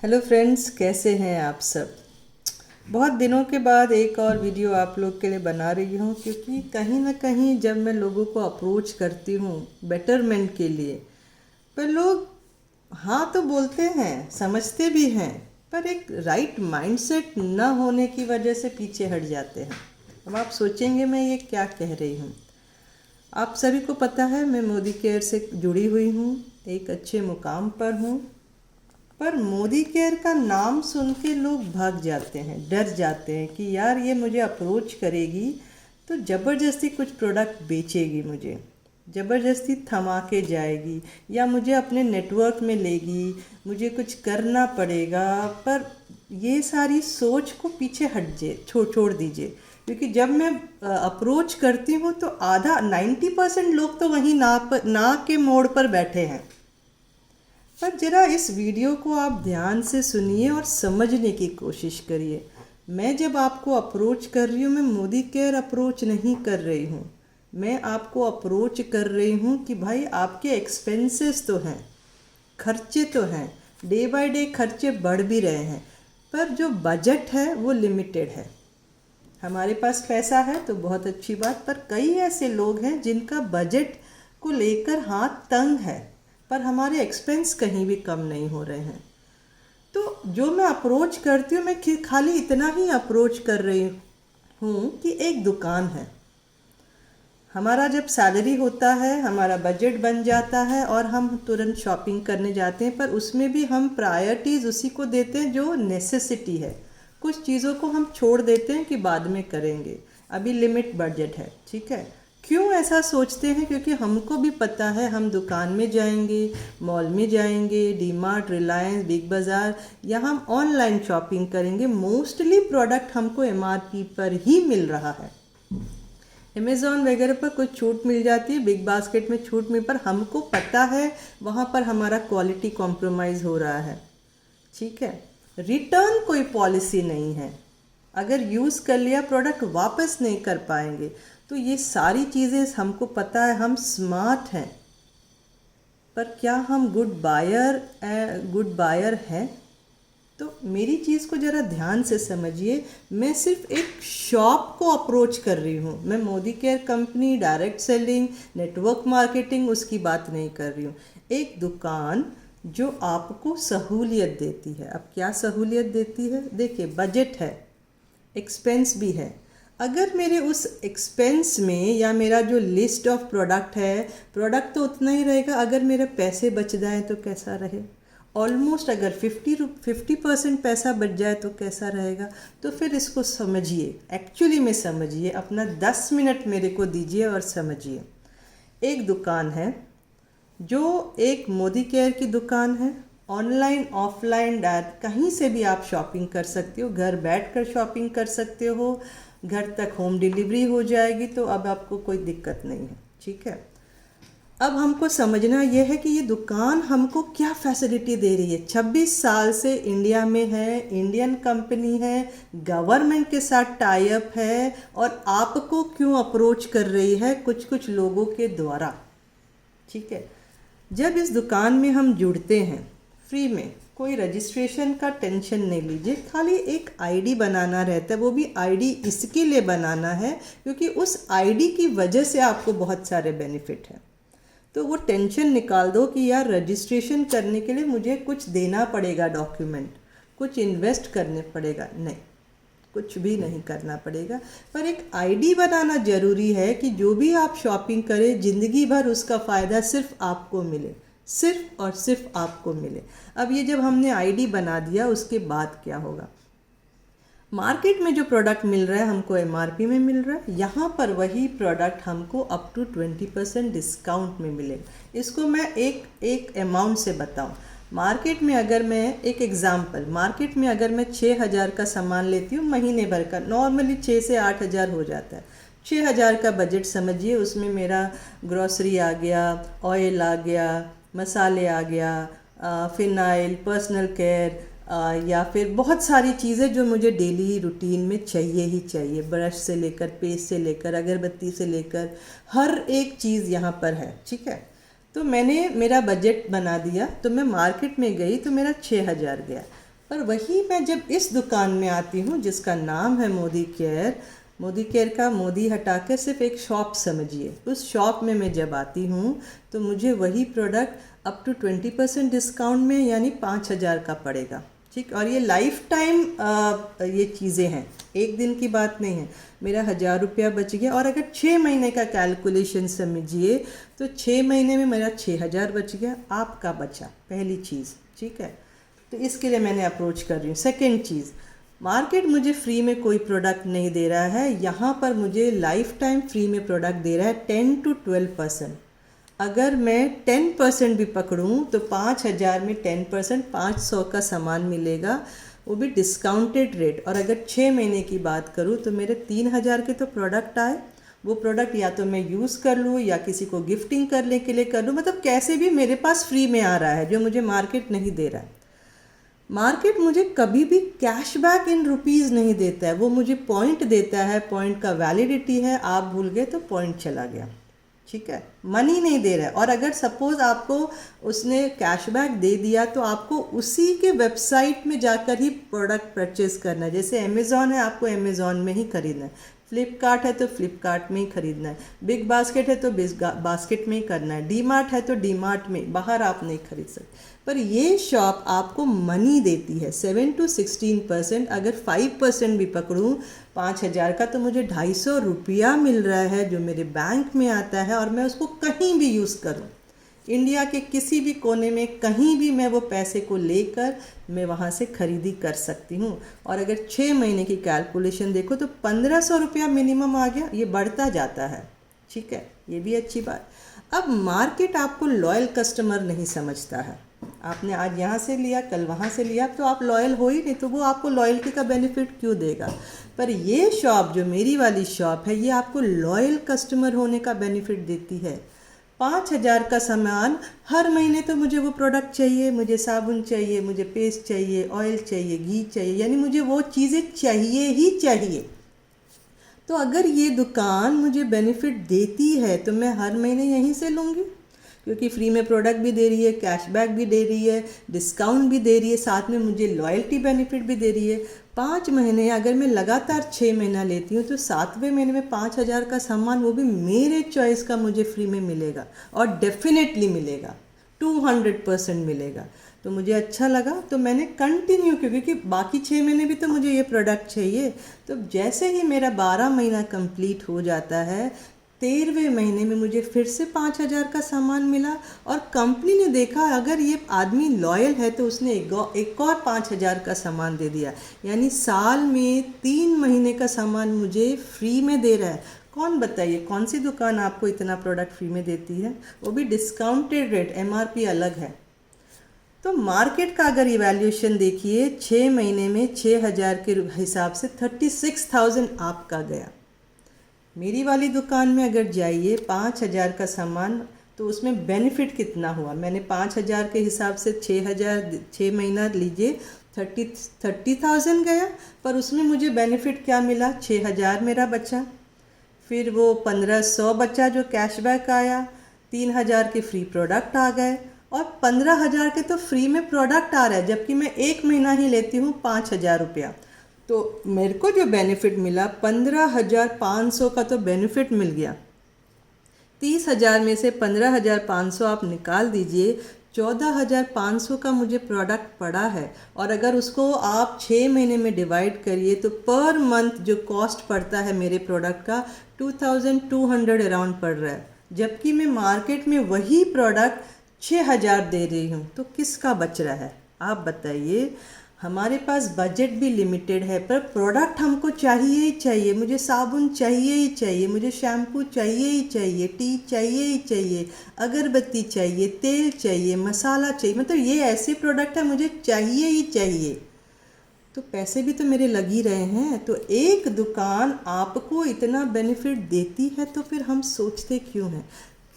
Hello friends, कैसे हैं आप सब। बहुत दिनों के बाद एक और वीडियो आप लोग के लिए बना रही हूँ, क्योंकि कहीं ना कहीं जब मैं लोगों को अप्रोच करती हूँ बेटरमेंट के लिए, पर लोग हाँ तो बोलते हैं, समझते भी हैं, पर एक राइट माइंडसेट न होने की वजह से पीछे हट जाते हैं। अब आप सोचेंगे मैं ये क्या कह रही हूँ। आप सभी को पता है मैं मोदी केयर से जुड़ी हुई हूँ, एक अच्छे मुकाम पर हूँ। पर मोदी केयर का नाम सुन के लोग भाग जाते हैं, डर जाते हैं कि यार ये मुझे अप्रोच करेगी तो ज़बरदस्ती कुछ प्रोडक्ट बेचेगी, मुझे ज़बरदस्ती थमा के जाएगी, या मुझे अपने नेटवर्क में लेगी, मुझे कुछ करना पड़ेगा। पर ये सारी सोच को पीछे हट जे छोड़ छोड़ दीजिए, क्योंकि जब मैं अप्रोच करती हूँ तो आधा 90% लोग तो वहीं ना के मोड़ पर बैठे हैं। पर जरा इस वीडियो को आप ध्यान से सुनिए और समझने की कोशिश करिए। मैं जब आपको अप्रोच कर रही हूँ, मैं मोदी केयर अप्रोच नहीं कर रही हूँ। मैं आपको अप्रोच कर रही हूँ कि भाई आपके एक्सपेंसेस तो हैं, खर्चे तो हैं, डे बाय डे खर्चे बढ़ भी रहे हैं, पर जो बजट है वो लिमिटेड है। हमारे पास पैसा है तो बहुत अच्छी बात, पर कई ऐसे लोग हैं जिनका बजट को लेकर हाथ तंग है, पर हमारे एक्सपेंस कहीं भी कम नहीं हो रहे हैं। तो जो मैं अप्रोच करती हूँ, मैं खाली इतना ही अप्रोच कर रही हूँ कि एक दुकान है, हमारा जब सैलरी होता है, हमारा बजट बन जाता है और हम तुरंत शॉपिंग करने जाते हैं, पर उसमें भी हम प्रायोरिटीज़ उसी को देते हैं जो नेसेसिटी है। कुछ चीज़ों को हम छोड़ देते हैं कि बाद में करेंगे, अभी लिमिट बजट है, ठीक है। क्यों ऐसा सोचते हैं? क्योंकि हमको भी पता है हम दुकान में जाएंगे, मॉल में जाएंगे, डी मार्ट, रिलायंस, बिग बाज़ार, या हम ऑनलाइन शॉपिंग करेंगे, मोस्टली प्रोडक्ट हमको एमआरपी पर ही मिल रहा है। अमेज़ॉन वगैरह पर कुछ छूट मिल जाती है, बिग बास्केट में छूट मिल, पर हमको पता है वहाँ पर हमारा क्वालिटी कॉम्प्रोमाइज़ हो रहा है, ठीक है। रिटर्न कोई पॉलिसी नहीं है, अगर यूज़ कर लिया प्रोडक्ट वापस नहीं कर पाएंगे। तो ये सारी चीज़ें हमको पता है, हम स्मार्ट हैं, पर क्या हम गुड बायर हैं? तो मेरी चीज़ को ज़रा ध्यान से समझिए। मैं सिर्फ एक शॉप को अप्रोच कर रही हूँ, मैं Modi care company, direct selling, network marketing उसकी बात नहीं कर रही हूँ। एक दुकान जो आपको सहूलियत देती है। अब क्या सहूलियत देती है? देखिए, बजट है, एक्सपेंस भी है। अगर मेरे उस एक्सपेंस में, या मेरा जो लिस्ट ऑफ प्रोडक्ट है, प्रोडक्ट तो उतना ही रहेगा, अगर मेरे पैसे बच जाए तो कैसा रहे? ऑलमोस्ट अगर 50% पैसा बच जाए तो कैसा रहेगा? तो फिर इसको समझिए, एक्चुअली में समझिए, अपना 10 मिनट मेरे को दीजिए और समझिए। एक दुकान है जो एक मोदी केयर की दुकान है, ऑनलाइन ऑफलाइन कहीं से भी आप शॉपिंग कर सकते हो, घर बैठकर शॉपिंग कर सकते हो, घर तक होम डिलीवरी हो जाएगी, तो अब आपको कोई दिक्कत नहीं है, ठीक है। अब हमको समझना यह है कि ये दुकान हमको क्या फैसिलिटी दे रही है। 26 साल से इंडिया में है, इंडियन कंपनी है, गवर्नमेंट के साथ टाई अप है, और आपको क्यों अप्रोच कर रही है? कुछ कुछ लोगों के द्वारा, ठीक है। जब इस दुकान में हम जुड़ते हैं फ्री में, कोई रजिस्ट्रेशन का टेंशन नहीं लीजिए, खाली एक आईडी बनाना रहता है। वो भी आईडी इसके लिए बनाना है क्योंकि उस आईडी की वजह से आपको बहुत सारे बेनिफिट हैं। तो वो टेंशन निकाल दो कि यार रजिस्ट्रेशन करने के लिए मुझे कुछ देना पड़ेगा, डॉक्यूमेंट कुछ इन्वेस्ट करने पड़ेगा, नहीं, कुछ भी नहीं करना पड़ेगा। पर एक आईडी बनाना ज़रूरी है कि जो भी आप शॉपिंग करें, ज़िंदगी भर उसका फ़ायदा सिर्फ आपको मिले, सिर्फ और सिर्फ आपको मिले। अब ये जब हमने आईडी बना दिया, उसके बाद क्या होगा? मार्केट में जो प्रोडक्ट मिल रहा है हमको एमआरपी में मिल रहा है, यहाँ पर वही प्रोडक्ट हमको अप टू 20% डिस्काउंट में मिलेगा। इसको मैं एक अमाउंट से बताऊँ। मार्केट में अगर मैं एक एग्ज़ाम्पल, मार्केट में अगर मैं 6,000 का सामान लेती हूँ महीने भर का, नॉर्मली 6 से 8,000 हो जाता है। 6,000 का बजट समझिए, उसमें मेरा ग्रॉसरी आ गया, ऑयल आ गया, मसाले आ गया, फिनाइल, पर्सनल केयर, या फिर बहुत सारी चीज़ें जो मुझे डेली रूटीन में चाहिए ही चाहिए, ब्रश से लेकर, पेस्ट से लेकर, अगरबत्ती से लेकर, हर एक चीज़ यहाँ पर है, ठीक है। तो मैंने मेरा बजट बना दिया, तो मैं मार्केट में गई तो मेरा 6,000 गया। पर वही मैं जब इस दुकान में आती हूँ जिसका नाम है मोदी केयर का मोदी हटाकर सिर्फ एक शॉप समझिए, उस शॉप में मैं जब आती हूँ तो मुझे वही प्रोडक्ट अप टू 20% डिस्काउंट में यानी 5,000 का पड़ेगा। ठीक, और ये लाइफ टाइम ये चीज़ें हैं, एक दिन की बात नहीं है। मेरा 1,000 रुपया बच गया, और अगर 6 महीने का कैलकुलेशन समझिए तो 6 महीने में मेरा 6,000 बच गया, आपका बचा, पहली चीज़। ठीक है, तो इसके लिए मैंने अप्रोच कर रही हूँ। सेकेंड चीज़, मार्केट मुझे फ्री में कोई प्रोडक्ट नहीं दे रहा है, यहाँ पर मुझे लाइफ टाइम फ्री में प्रोडक्ट दे रहा है 10 to 12%। अगर मैं 10% भी पकड़ूं तो 5,000 में 10% 500 का सामान मिलेगा, वो भी डिस्काउंटेड रेट। और अगर 6 महीने की बात करूं तो मेरे 3,000 के तो प्रोडक्ट आए, वो प्रोडक्ट या तो मैं यूज़ कर लूँ या किसी को गिफ्टिंग करने के लिए कर लूँ, मतलब कैसे भी मेरे पास फ्री में आ रहा है, जो मुझे मार्केट नहीं दे रहा है। मार्केट मुझे कभी भी कैशबैक इन रुपीज़ नहीं देता है, वो मुझे पॉइंट देता है, पॉइंट का वैलिडिटी है, आप भूल गए तो पॉइंट चला गया। ठीक है, मनी नहीं दे रहा है। और अगर सपोज़ आपको उसने कैशबैक दे दिया तो आपको उसी के वेबसाइट में जाकर ही प्रोडक्ट परचेज़ करना है। जैसे अमेज़ॉन है, आपको अमेज़ॉन में ही खरीदना है, फ्लिपकार्ट है तो फ्लिपकार्ट में ही खरीदना है, बिग बास्केट है तो बिग बास्केट में ही करना है, डी मार्ट है तो डी मार्ट में, बाहर आप नहीं खरीद सकते। पर ये शॉप आपको मनी देती है 7 to 16%। अगर 5% भी पकड़ूँ 5,000 का तो मुझे 250 रुपया मिल रहा है, जो मेरे बैंक में आता है, और मैं उसको कहीं भी यूज़ करूँ, इंडिया के किसी भी कोने में कहीं भी मैं वो पैसे को लेकर मैं वहाँ से खरीदी कर सकती हूँ। और अगर 6 महीने की कैलकुलेशन देखो तो 1,500 रुपया मिनिमम आ गया, ये बढ़ता जाता है। ठीक है, ये भी अच्छी बात। अब मार्केट आपको लॉयल कस्टमर नहीं समझता है। आपने आज यहाँ से लिया, कल वहाँ से लिया, तो आप लॉयल हो ही नहीं, तो वो आपको लॉयल्टी का बेनिफिट क्यों देगा। पर ये शॉप, जो मेरी वाली शॉप है, ये आपको लॉयल कस्टमर होने का बेनिफिट देती है। 5,000 का सामान, हर महीने तो मुझे वो प्रोडक्ट चाहिए, मुझे साबुन चाहिए, मुझे पेस्ट चाहिए, ऑयल चाहिए, घी चाहिए, यानी मुझे वो चीज़ें चाहिए ही चाहिए। तो अगर ये दुकान मुझे बेनिफिट देती है तो मैं हर महीने यहीं से लूँगी, क्योंकि फ्री में प्रोडक्ट भी दे रही है, कैशबैक भी दे रही है, डिस्काउंट भी दे रही है, साथ में मुझे लॉयल्टी बेनिफिट भी दे रही है। 5 महीने, अगर मैं लगातार 6 महीना लेती हूँ तो 7वें महीने में 5,000 का सामान, वो भी मेरे चॉइस का, मुझे फ्री में मिलेगा, और डेफिनेटली मिलेगा, 200% मिलेगा। तो मुझे अच्छा लगा, तो मैंने कंटिन्यू किया, क्योंकि बाकी 6 महीने भी तो मुझे ये प्रोडक्ट चाहिए। तो जैसे ही मेरा 12 महीना कंप्लीट हो जाता है, 13वें महीने में मुझे फिर से 5,000 का सामान मिला, और कंपनी ने देखा अगर ये आदमी लॉयल है तो उसने एक और 5,000 का सामान दे दिया, यानी साल में 3 महीने का सामान मुझे फ्री में दे रहा है। कौन बताइए, कौन सी दुकान आपको इतना प्रोडक्ट फ्री में देती है, वो भी डिस्काउंटेड रेट, MRP अलग है। तो मार्केट का अगर इवैल्यूएशन देखिए, 6 महीने में 6,000 के हिसाब से 36,000 आपका गया। मेरी वाली दुकान में अगर जाइए 5,000 का सामान, तो उसमें बेनिफिट कितना हुआ। मैंने 5,000 के हिसाब से 6,000, 6 महीना लीजिए, 30,000 गया, पर उसमें मुझे बेनिफिट क्या मिला, 6,000 मेरा बचा, फिर वो 1,500 बचा जो कैशबैक आया, 3,000 के फ्री प्रोडक्ट आ गए, और 15,000 के तो फ्री में प्रोडक्ट आ रहा है, जबकि मैं 1 महीना ही लेती हूँ 5,000 रुपया। तो मेरे को जो बेनिफिट मिला 15,500 का तो बेनिफिट मिल गया। 30,000 में से 15,500 आप निकाल दीजिए, 14,500 का मुझे प्रोडक्ट पड़ा है। और अगर उसको आप 6 महीने में डिवाइड करिए तो पर मंथ जो कॉस्ट पड़ता है मेरे प्रोडक्ट का 2,200 अराउंड पड़ रहा है, जबकि मैं मार्केट में वही प्रोडक्ट 6,000 दे रही हूँ। तो किसका बच रहा है, आप बताइए। हमारे पास बजट भी लिमिटेड है, पर प्रोडक्ट हमको चाहिए ही चाहिए। मुझे साबुन चाहिए ही चाहिए, मुझे शैम्पू चाहिए ही चाहिए, टी चाहिए ही चाहिए, अगरबत्ती चाहिए, तेल चाहिए, मसाला चाहिए, मतलब ये ऐसे प्रोडक्ट है मुझे चाहिए ही चाहिए। तो पैसे भी तो मेरे लग ही रहे हैं। तो एक दुकान आपको इतना बेनिफिट देती है तो फिर हम सोचते क्यों हैं,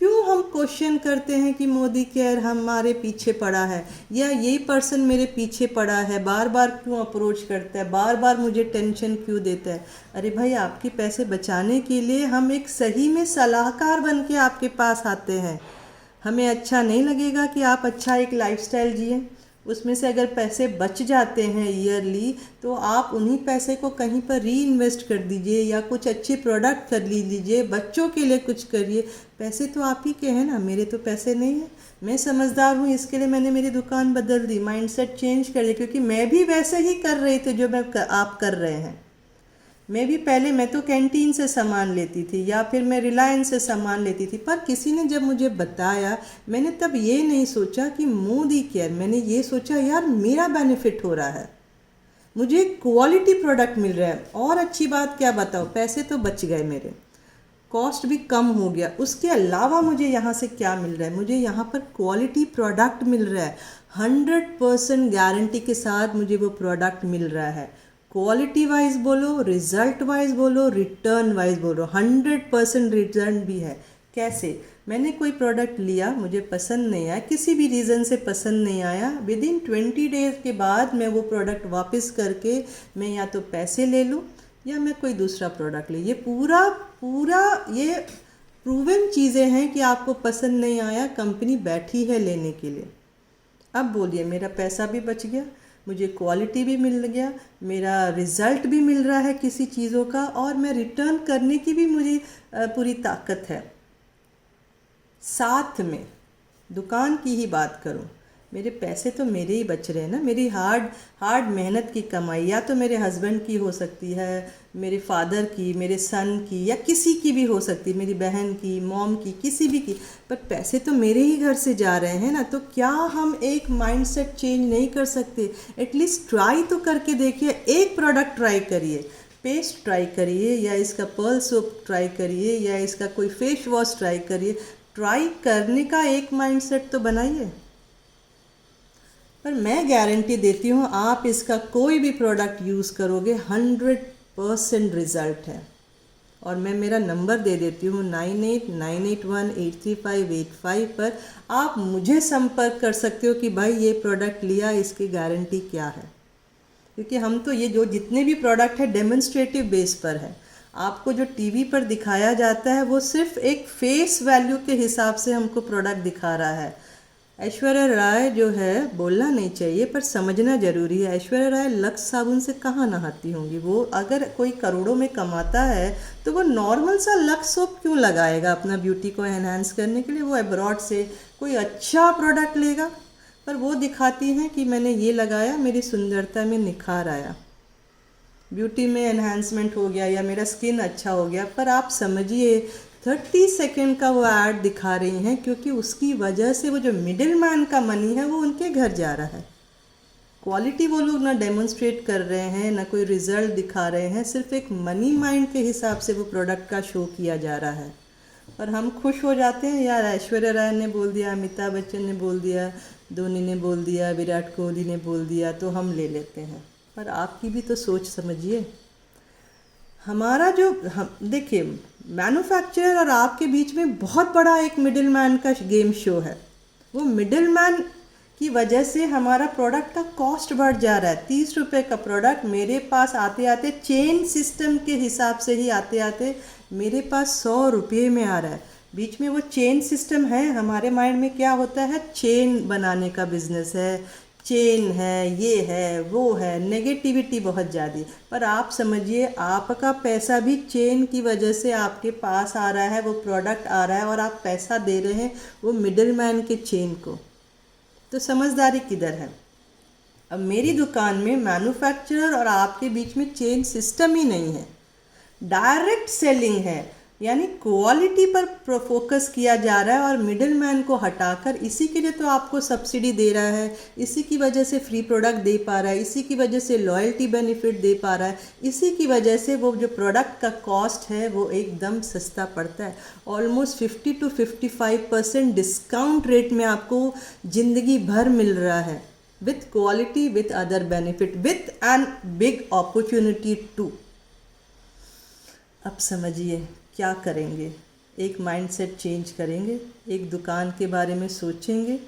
क्यों हम क्वेश्चन करते हैं कि मोदी केयर हमारे पीछे पड़ा है, या ये पर्सन मेरे पीछे पड़ा है, बार बार क्यों अप्रोच करता है, बार बार मुझे टेंशन क्यों देता है। अरे भाई, आपके पैसे बचाने के लिए हम एक सही में सलाहकार बन के आपके पास आते हैं। हमें अच्छा नहीं लगेगा कि आप अच्छा एक लाइफस्टाइल जिए, उसमें से अगर पैसे बच जाते हैं ईयरली, तो आप उन्हीं पैसे को कहीं पर री इन्वेस्ट कर दीजिए या कुछ अच्छे प्रोडक्ट खरीद लीजिए, बच्चों के लिए कुछ करिए। पैसे तो आप ही के हैं ना, मेरे तो पैसे नहीं हैं। मैं समझदार हूँ, इसके लिए मैंने मेरी दुकान बदल दी, माइंडसेट चेंज कर दिया, क्योंकि मैं भी वैसे ही कर रही थी जो आप कर रहे हैं। मैं भी पहले, मैं तो कैंटीन से सामान लेती थी या फिर मैं रिलायंस से सामान लेती थी, पर किसी ने जब मुझे बताया, मैंने तब ये नहीं सोचा कि मोदी केयर, मैंने ये सोचा यार मेरा बेनिफिट हो रहा है, मुझे क्वालिटी प्रोडक्ट मिल रहा है। और अच्छी बात क्या बताओ, पैसे तो बच गए मेरे, कॉस्ट भी कम हो गया। उसके अलावा मुझे यहाँ से क्या मिल रहा है, मुझे यहाँ पर क्वालिटी प्रोडक्ट मिल रहा है, 100% गारंटी के साथ मुझे वो प्रोडक्ट मिल रहा है। क्वालिटी वाइज बोलो, रिजल्ट वाइज बोलो, रिटर्न वाइज बोलो, 100% रिटर्न भी है। कैसे? मैंने कोई प्रोडक्ट लिया, मुझे पसंद नहीं आया, किसी भी रीज़न से पसंद नहीं आया, विद इन 20 डेज के बाद मैं वो प्रोडक्ट वापस करके मैं या तो पैसे ले लूँ या मैं कोई दूसरा प्रोडक्ट ले। ये पूरा ये प्रूवन चीज़ें हैं कि आपको पसंद नहीं आया, कंपनी बैठी है लेने के लिए। अब बोलिए, मेरा पैसा भी बच गया, मुझे क्वालिटी भी मिल गया, मेरा रिज़ल्ट भी मिल रहा है किसी चीज़ों का, और मैं रिटर्न करने की भी मुझे पूरी ताकत है। साथ में दुकान की ही बात करूं, मेरे पैसे तो मेरे ही बच रहे हैं ना, मेरी हार्ड मेहनत की कमाई, या तो मेरे हस्बैंड की हो सकती है, मेरे फादर की, मेरे सन की, या किसी की भी हो सकती है, मेरी बहन की, मॉम की, किसी भी की, पर पैसे तो मेरे ही घर से जा रहे हैं ना। तो क्या हम एक माइंडसेट चेंज नहीं कर सकते? एटलीस्ट ट्राई तो करके देखिए, एक प्रोडक्ट ट्राई करिए, पेस्ट ट्राई करिए, या इसका पर्ल सोप ट्राई करिए, या इसका कोई फेस वॉश ट्राई करिए। ट्राई करने का एक माइंडसेट तो बनाइए। पर मैं गारंटी देती हूँ, आप इसका कोई भी प्रोडक्ट यूज़ करोगे 100% रिज़ल्ट है। और मैं मेरा नंबर दे देती हूँ 9898183585 पर आप मुझे संपर्क कर सकते हो कि भाई ये प्रोडक्ट लिया, इसकी गारंटी क्या है। क्योंकि हम तो ये जो जितने भी प्रोडक्ट है डेमोन्स्ट्रेटिव बेस पर है। आपको जो टीवी पर दिखाया जाता है वो सिर्फ एक फेस वैल्यू के हिसाब से हमको प्रोडक्ट दिखा रहा है। ऐश्वर्या राय जो है, बोलना नहीं चाहिए पर समझना ज़रूरी है, ऐश्वर्या राय लक्स साबुन से कहाँ नहाती होंगी। वो अगर कोई करोड़ों में कमाता है तो वो नॉर्मल सा लक्स सोप क्यों लगाएगा अपना ब्यूटी को एनहांस करने के लिए? वो अब्रॉड से कोई अच्छा प्रोडक्ट लेगा। पर वो दिखाती हैं कि मैंने ये लगाया, मेरी सुंदरता में निखार आया, ब्यूटी में एनहांसमेंट हो गया, या मेरा स्किन अच्छा हो गया। पर आप समझिए 30 सेकेंड का वो ऐड दिखा रही हैं, क्योंकि उसकी वजह से वो जो मिडिल मैन का मनी है वो उनके घर जा रहा है। क्वालिटी वो लोग ना डेमोन्स्ट्रेट कर रहे हैं, ना कोई रिजल्ट दिखा रहे हैं, सिर्फ एक मनी माइंड के हिसाब से वो प्रोडक्ट का शो किया जा रहा है। और हम खुश हो जाते हैं, यार ऐश्वर्या राय ने बोल दिया, अमिताभ बच्चन ने बोल दिया, धोनी ने बोल दिया, विराट कोहली ने बोल दिया, तो हम ले लेते हैं। पर आपकी भी तो सोच समझिए। हमारा जो हम देखिए, मैन्युफैक्चरर और आपके बीच में बहुत बड़ा एक मिडिल मैन का गेम शो है। वो मिडिल मैन की वजह से हमारा प्रोडक्ट का कॉस्ट बढ़ जा रहा है। 30 रुपये का प्रोडक्ट मेरे पास आते आते, चेन सिस्टम के हिसाब से ही आते आते मेरे पास 100 रुपये में आ रहा है। बीच में वो चेन सिस्टम है, हमारे माइंड में क्या होता है, चेन बनाने का बिजनेस है, चेन है, ये है, वो है, नेगेटिविटी बहुत ज़्यादा। पर आप समझिए, आपका पैसा भी चेन की वजह से आपके पास आ रहा है, वो प्रोडक्ट आ रहा है, और आप पैसा दे रहे हैं वो मिडिल मैन के चेन को। तो समझदारी किधर है? अब मेरी दुकान में मैन्युफैक्चरर और आपके बीच में चेन सिस्टम ही नहीं है, डायरेक्ट सेलिंग है, यानी क्वालिटी पर फोकस किया जा रहा है, और मिडिल मैन को हटाकर, इसी के लिए तो आपको सब्सिडी दे रहा है, इसी की वजह से फ्री प्रोडक्ट दे पा रहा है, इसी की वजह से लॉयल्टी बेनिफिट दे पा रहा है, इसी की वजह से वो जो प्रोडक्ट का कॉस्ट है वो एकदम सस्ता पड़ता है। ऑलमोस्ट 50 to 55% डिस्काउंट रेट में आपको ज़िंदगी भर मिल रहा है, with quality, with other benefit, with an big opportunity too. अब समझिए क्या करेंगे? एक माइंडसेट चेंज करेंगे, एक दुकान के बारे में सोचेंगे।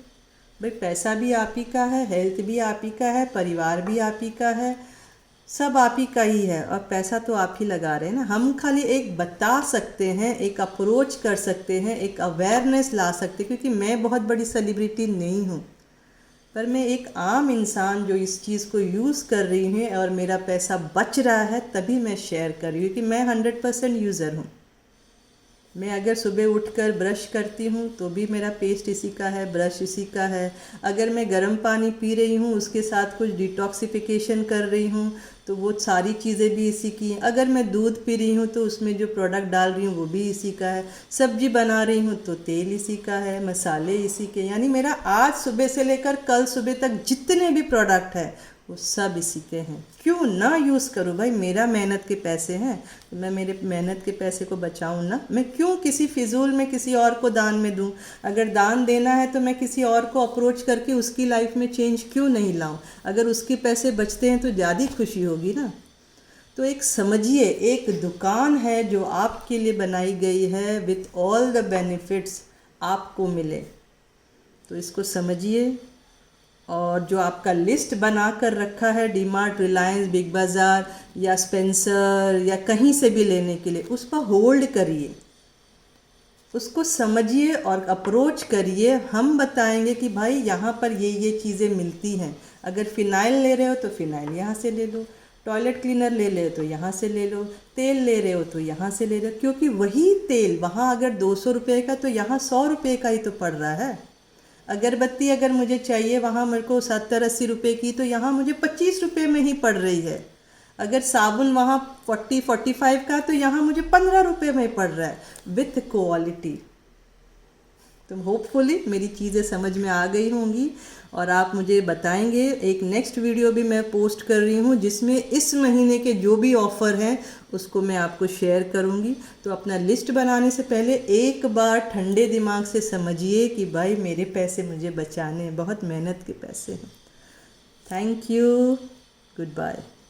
भाई पैसा भी आप ही का है, हेल्थ भी आप ही का है, परिवार भी आप ही का है, सब आप ही का ही है, और पैसा तो आप ही लगा रहे हैं ना। हम खाली एक बता सकते हैं, एक अप्रोच कर सकते हैं, एक अवेयरनेस ला सकते हैं, क्योंकि मैं बहुत बड़ी सेलिब्रिटी नहीं हूँ। पर मैं एक आम इंसान जो इस चीज़ को यूज़ कर रही हूँ और मेरा पैसा बच रहा है, तभी मैं शेयर कर रही हूँ कि मैं 100% यूज़र हूँ। मैं अगर सुबह उठकर ब्रश करती हूँ तो भी मेरा पेस्ट इसी का है, ब्रश इसी का है। अगर मैं गर्म पानी पी रही हूँ उसके साथ कुछ डिटॉक्सिफिकेशन कर रही हूँ तो वो सारी चीज़ें भी इसी की हैं। अगर मैं दूध पी रही हूँ तो उसमें जो प्रोडक्ट डाल रही हूँ वो भी इसी का है। सब्जी बना रही हूँ तो तेल इसी का है, मसाले इसी के, यानी मेरा आज सुबह से लेकर कल सुबह तक जितने भी प्रोडक्ट है वो सब इसी के हैं। क्यों ना यूज़ करूँ भाई, मेरा मेहनत के पैसे हैं तो मैं मेरे मेहनत के पैसे को बचाऊँ ना। मैं क्यों किसी फिजूल में किसी और को दान में दूँ। अगर दान देना है तो मैं किसी और को अप्रोच करके उसकी लाइफ में चेंज क्यों नहीं लाऊँ। अगर उसके पैसे बचते हैं तो ज़्यादा खुशी होगी ना। तो एक समझिए, एक दुकान है जो आपके लिए बनाई गई है विथ ऑल द बेनिफिट्स आपको मिले, तो इसको समझिए। और जो आपका लिस्ट बना कर रखा है डीमार्ट, रिलायंस, बिग बाज़ार या स्पेंसर या कहीं से भी लेने के लिए, उस पर होल्ड करिए, उसको समझिए और अप्रोच करिए। हम बताएंगे कि भाई यहाँ पर ये चीज़ें मिलती हैं। अगर फ़िनाइल ले रहे हो तो फ़िनाइल यहाँ से ले लो, टॉयलेट क्लीनर ले रहे हो तो यहाँ से ले लो, तेल ले रहे हो तो यहाँ से ले लो, क्योंकि वही तेल वहाँ अगर 200 रुपये का तो यहाँ 100 रुपये का ही तो पड़ रहा है। अगरबत्ती अगर मुझे चाहिए वहाँ मेरे को 70-80 रुपये की, तो यहाँ मुझे 25 रुपये में ही पड़ रही है। अगर साबुन वहाँ 40-45 का तो यहाँ मुझे 15 रुपये में पड़ रहा है विथ क्वालिटी। तो होपफुली मेरी चीज़ें समझ में आ गई होंगी और आप मुझे बताएंगे। एक नेक्स्ट वीडियो भी मैं पोस्ट कर रही हूँ जिसमें इस महीने के जो भी ऑफ़र हैं उसको मैं आपको शेयर करूँगी। तो अपना लिस्ट बनाने से पहले एक बार ठंडे दिमाग से समझिए कि भाई मेरे पैसे मुझे बचाने हैं, बहुत मेहनत के पैसे हैं। Thank you, good bye.